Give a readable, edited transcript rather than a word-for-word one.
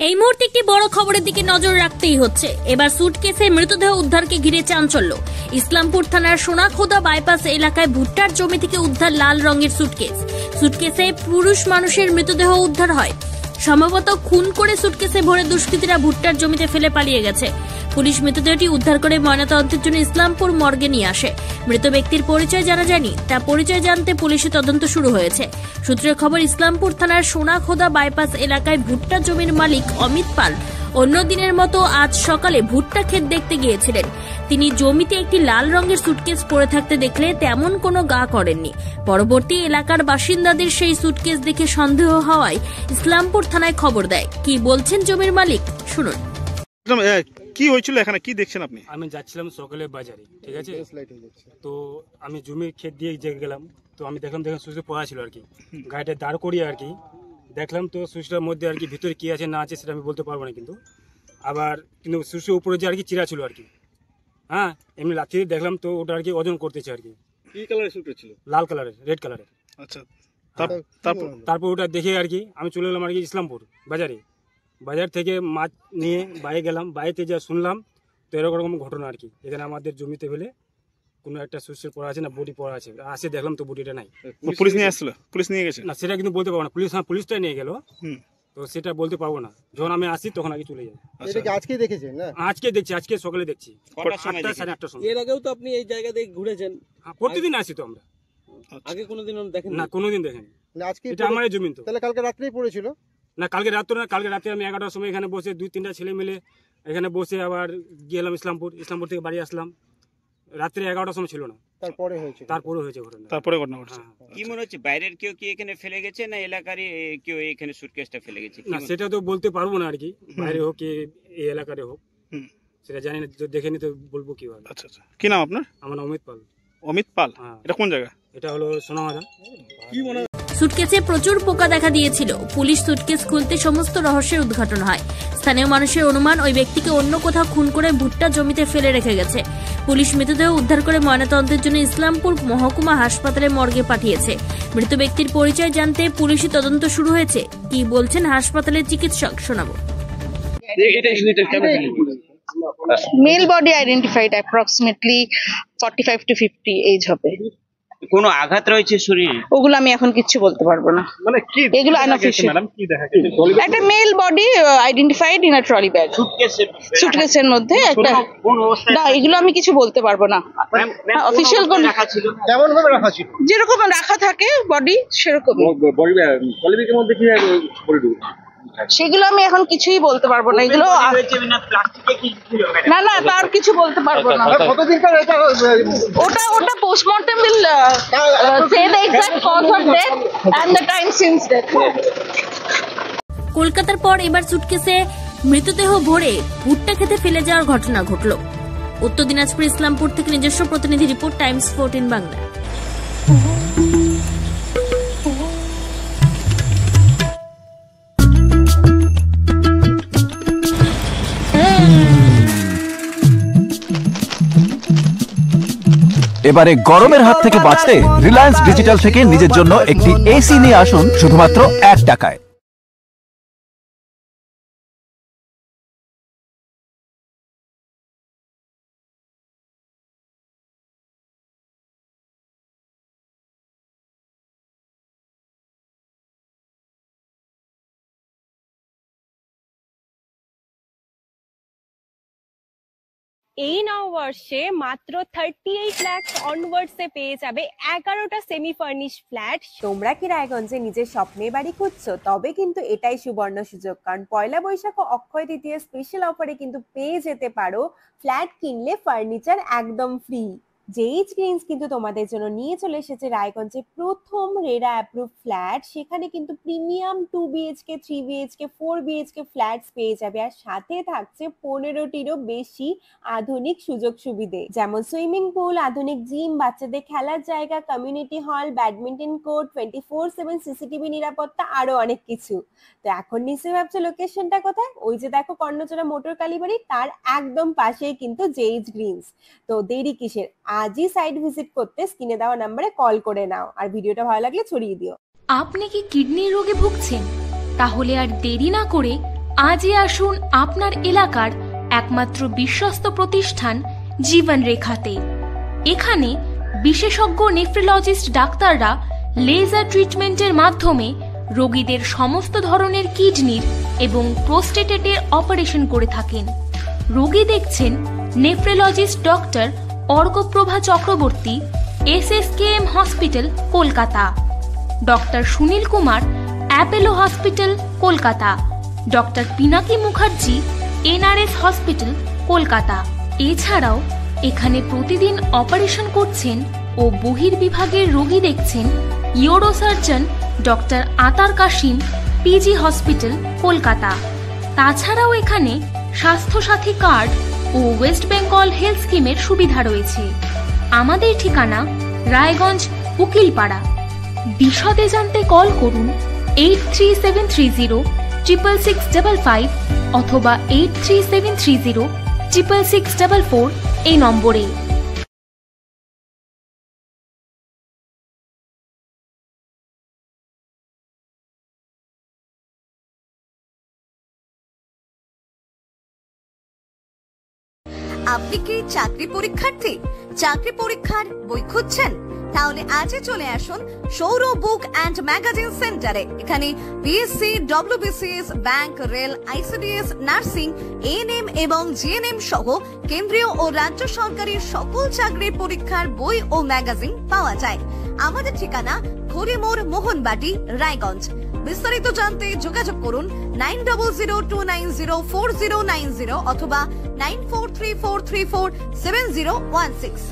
এই মুহূর্তে একটি বড় খবরের দিকে নজর রাখতেই হচ্ছে। এবার সুটকেসে মৃতদেহ উদ্ধারকে ঘিরে চাঞ্চল্য। ইসলামপুর থানার সোনাখোদা বাইপাস এলাকায় ভুট্টার জমি থেকে উদ্ধার লাল রঙের সুটকেস। সুটকেসে পুরুষ মানুষের মৃতদেহ উদ্ধার হয়। সম্ভবত খুন করে সুটকেসে ভরে দুষ্কৃতীরা ভুট্টার জমিতে ফেলে পালিয়ে গেছে। পুলিশ মৃতদেহটি উদ্ধার করে ময়নাতদন্তের জন্য ইসলামপুর মর্গে নিয়ে আসে। মৃত ব্যক্তির পরিচয় জানা যায়নি, তা পরিচয় জানতে পুলিশের তদন্ত শুরু হয়েছে। সূত্রের খবর, ইসলামপুর থানার সোনাখোদা বাইপাস এলাকায় ভুট্টা জমির মালিক অমিত পাল অন্য দিনের মতো আজ সকালে ভুট্টা ক্ষেত দেখতে গিয়েছিলেন। তিনি জমিতে একটি লাল রঙের সুটকেস পড়ে থাকতে দেখলে তেমন কোনো গা করেননি। পরবর্তী এলাকার বাসিন্দাদের সেই সুটকেস দেখে সন্দেহ হওয়ায় ইসলামপুর থানায় খবর দেয়। কি বলছেন জমির মালিক, শুনুন। কি হয়েছিল এখানে, কি দেখছেন আপনি? আমি যাচ্ছিলাম সকালে বাজারে, ঠিক আছে, তো আমি জমির ক্ষেত দিয়ে গেলাম, তো আমি দেখলাম সুইচটা পড়া ছিল আর কি, গাড়িটা দাঁড় করিয়ে আর কি দেখলাম, তো সুইচটার মধ্যে আর কি ভিতরে কি আছে না আছে সেটা আমি বলতে পারবো না, কিন্তু সুইচের উপরে যে আর কি চিরা ছিল আর কি, হ্যাঁ, এমনি লাঠি দেখলাম, তো ওটা আর কি ওজন করতেছে আর কি। কি কালারের সুইচ ছিল? লাল কালারের, রেড কালারের। আচ্ছা, তারপর ওটা দেখে আর কি আমি চলে এলাম আর কি ইসলামপুর বাজারে। বাজার থেকে মাছ নিয়ে বাইরে গেলাম, বাইরে যা শুনলাম তো এরকম ঘটনা আর কি, এখানে আমাদের জমিতে ফেলে কোনো একটা সুইচের পড়া আছে না, বডি পড়া আছে, আসে দেখলাম তো বডিটা নাই। পুলিশ নিয়ে আসছিল? পুলিশ নিয়ে গেছে না সেটা কিন্তু বলতে পারবো না। পুলিশটা নিয়ে গেল, তো সেটা বলতে পারবো না। যখন আমি আসি তখন আগে চলে যাই। আজকে দেখেছেন না? আজকে দেখছি, আজকে সকালে দেখছি 8টা সাড়ে 8টার সময়। এর আগেও তো আপনি এই জায়গা দিয়ে ঘুরেছেন? প্রতিদিন আসি তো আমরা। আগে কোনোদিন দেখেন না? কোনোদিন দেখিনি। আজকে এটা আমার জমি। তো তাহলে কালকে রাত্রেই পড়েছিল? না, কালকে রাতে আমি 11টার সময় এখানে বসে 2-3টা ছেলে মিলে এখানে বসে আবার গেলাম ইসলামপুর থেকে বাড়ি আসলাম। রাত্রে 11টার সময় ছিল না, তারপরে হয়েছে ঘটনা। তারপরে ঘটনা ঘটছে। কি মনে হচ্ছে, বাইরের কেউ কি এখানে ফেলে গেছে না এলাকারই কেউ এখানে সুটকেসটা ফেলে গেছে? না, সেটা তো বলতে পারবো না আর কি, বাইরে হোক কি এই এলাকারে হোক সেটা জানি না, দেখেনি তো বলবো কিভাবে। আচ্ছা আচ্ছা, কি নাম আপনার? আমার নাম অমিত পাল। অমিত পাল? এটা কোন জায়গা? এটা হলো সোনামাদা। কি মনে হয়? সুটকেসে প্রচুর পোকা দেখা দিয়েছিল। পুলিশ সুটকেস খুলতে সমস্ত রহস্যের উদ্ঘাটন হয়। স্থানীয় মানুষের অনুমান, ওই ব্যক্তিকে অন্য কোথাও খুন করে ভুট্টা জমিতে ফেলে রেখে গেছে। পুলিশ মৃতদেহ উদ্ধার করে ময়নাতদন্তের জন্য ইসলামপুর মহকুমা হাসপাতালে মর্গে পাঠিয়েছে। মৃত ব্যক্তির পরিচয় জানতে পুলিশি তদন্ত শুরু হয়েছে। কি বলছেন হাসপাতালের চিকিৎসক, শোনাবো। Male body identified, approximately 45 to 50 age হবে। কোনো আঘাত রয়েছে শরীরে? ওগুলো আমি এখন কিছু বলতে পারবো না। মানে কি এগুলো আনঅফিশিয়াল। ম্যাডাম কি দেখা গেছে? একটা male body identified in a trolley bag. সুটকেসের মধ্যে একটা। না, এগুলো আমি কিছু বলতে পারবো না। অফিশিয়াল কোন রাখা ছিল? কেমন ভাবে রাখা ছিল? যেরকম রাখা থাকে বডি সেরকমই। পলিব্যাগের মধ্যে কি বডি? সেগুলো আমি এখন কিছুই বলতে পারবো না। এগুলো না, তার কিছু বলতে পারবো না। কতদিনকার এটা? ওটা postmortem will say the exact cause of death and the time since death. কলকাতার পর এবার সুটকেসে মৃতদেহ ভরে ভুট্টা খেতে ফেলে যাওয়ার ঘটনা ঘটল। উত্তর দিনাজপুর ইসলামপুর থেকে নিজস্ব প্রতিনিধি রিপোর্ট, টাইমস 14 বাংলা। এবারে গরমের হাত থেকে বাঁচতে রিলায়েন্স ডিজিটাল থেকে নিজের জন্য একটি এসি নিয়ে আসুন শুধুমাত্র 1 টাকায়। এই নববর্ষে মাত্র 38 লাখ অনওয়ার্ডসে পেয়ে যাবে 11টা সেমি ফার্নিশ ফ্ল্যাট। তোমরা কি রায়গঞ্জে নিজের স্বপ্নের বাড়ি খুঁজছো? তবে কিন্তু এটাই সুবর্ণ সুযোগ, কারণ পয়লা বৈশাখ ও অক্ষয় তৃতীয়া স্পেশাল অফারে কিন্তু পেয়ে যেতে পারো ফ্ল্যাট কিনলে ফার্নিচার একদম ফ্রি। জেইচ গ্রিনস কিন্তু তোমাদের জন্য নিয়ে চলে এসেছে রায়গঞ্জে প্রথম রেরা অ্যাপ্রুভ ফ্ল্যাট। সেখানে কিন্তু premium 2 BHK 3 BHK 4 BHK flats পেয়ে যাবে, আর সাথে থাকছে 15টিরও বেশি আধুনিক সুযোগ সুবিধে, যেমন সুইমিং পুল, আধুনিক জিম, বাচ্চাদের খেলার জায়গা, community hall, badminton court, 24/7 CCTV নিরাপত্তা, আরো অনেক কিছু। তো এখন নিশ্চয়ই ভাবছো লোকেশনটা কোথায়? ওই যে দেখো কর্ণচূড়া মোটর কালীবাড়ি, তার একদম পাশেই কিন্তু জেইচ গ্রিনস। তো দেরি কিসের, আজই সাইট ভিজিট করতে স্ক্রিনে দেওয়া নম্বরে কল করে নাও, আর ভিডিওটা ভালো লাগলে ছড়িয়ে দিও। আপনি কি কিডনির রোগে ভুগছেন? তাহলে আর দেরি না করে আজই আসুন আপনার এলাকার একমাত্র বিশ্বস্ত প্রতিষ্ঠান জীবন রেখাতে। এখানে বিশেষজ্ঞ নেফ্রোলজিস্ট ডাক্তাররা লেজার ট্রিটমেন্টের মাধ্যমে রোগীদের সমস্ত ধরনের কিডনির এবং প্রোস্টেটের অপারেশন করে থাকেন। রোগী দেখছেন nephrologist doctor Arkaprava Chakraborty, SSKM hospital, Kolkata. Doctor Sunil Kumar, Apollo hospital, Kolkata. Doctor Pinaki Mukherjee, NRS hospital, Kolkata. এছাড়াও এখানে প্রতিদিন অপারেশন করছেন ও বহির্বিভাগের রোগী দেখছেন ইউরোসার্জন ডক্টর আতার কাশিম, PG হসপিটাল, কলকাতা। তাছাড়াও এখানে স্বাস্থ্যসাথী কার্ড ও ওয়েস্ট বেঙ্গল হেলথ স্কিমের সুবিধা রয়েছে। আমাদের ঠিকানা রায়গঞ্জ, উকিলপাড়া। বিশদে জানতে কল করুন 8373066655 অথবা 8373066644 এই নম্বরে। আপনি কি চাকরি পরীক্ষার্থী? চাকরি পরীক্ষার বই খুঁজছেন? তাহলে আজই চলে আসুন সৌরভ বুক অ্যান্ড ম্যাগাজিন সেন্টারে। এখানে PSC, WBCS, bank, rail, ICDS, nursing, ANM এবং GNM সহ কেন্দ্রীয় ও রাজ্য সরকারি সকল চাকরির পরীক্ষার বই ও ম্যাগাজিন পাওয়া যায়। আমাদের ঠিকানা হরিমোড়, মোহনবাটি, রায়গঞ্জ। বিস্তারিত জানতে যোগাযোগ করুন 9002904090 অথবা 9434347016।